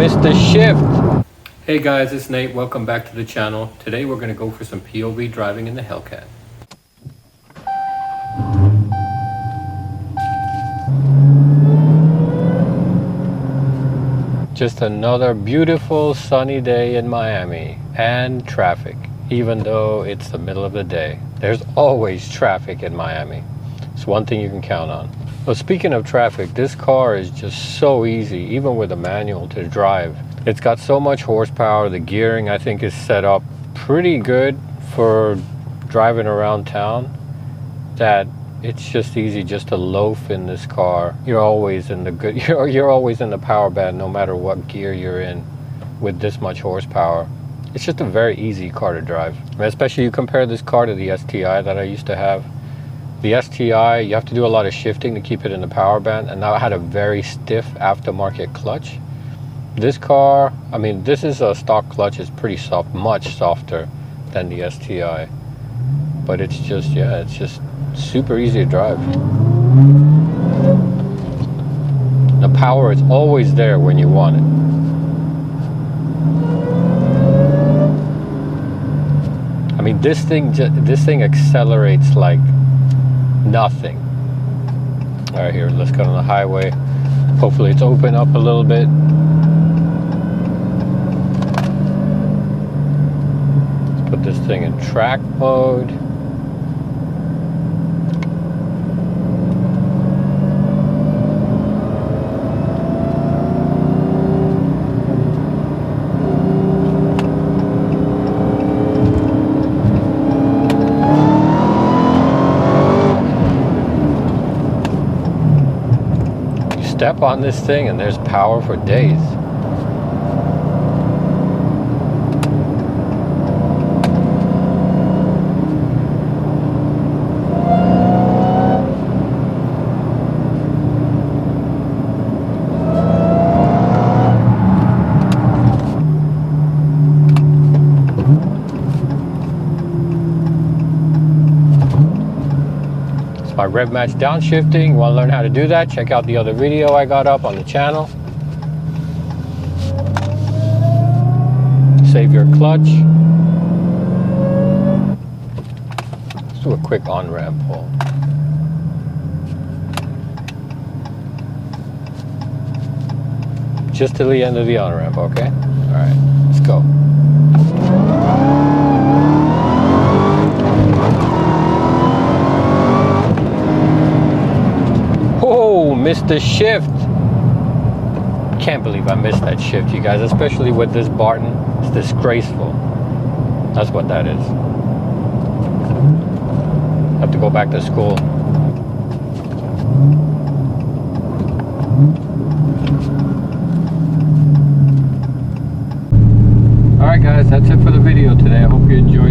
missed the shift. Hey guys, it's Nate. Welcome back to the channel. Today we're going to go for some POV driving in the Hellcat. Just another beautiful sunny day in Miami and traffic. Even though it's the middle of the day, there's always traffic in Miami. It's one thing you can count on. Well, speaking of traffic, this car is just so easy, even with a manual, to drive. It's got so much horsepower. The gearing, I think, is set up pretty good for driving around town, that it's just easy just to loaf in this car. You're always in the good, you're always in the power band no matter what gear you're in with this much horsepower. It's just a very easy car to drive. Especially you compare this car to the STI that I used to have. The STI, you have to do a lot of shifting to keep it in the power band, and now it had a very stiff aftermarket clutch. This car, I mean, this is a stock clutch, it's pretty soft, much softer than the STI. But it's just, yeah, it's just super easy to drive. The power is always there when you want it. I mean, this thing accelerates like nothing. All right, here, let's go on the highway. Hopefully it's open up a little bit. Let's put this thing in track mode. Step on this thing and there's power for days. My rev match downshifting. You want to learn how to do that? Check out the other video I got up on the channel. Save your clutch. Let's do a quick on-ramp pull. Just till the end of the on-ramp, okay? All right, let's go. Missed the shift. Can't believe I missed that shift, you guys, especially with this Barton. It's disgraceful. That's what that is. Have to go back to school. Alright guys, that's it for the video today. I hope you enjoyed.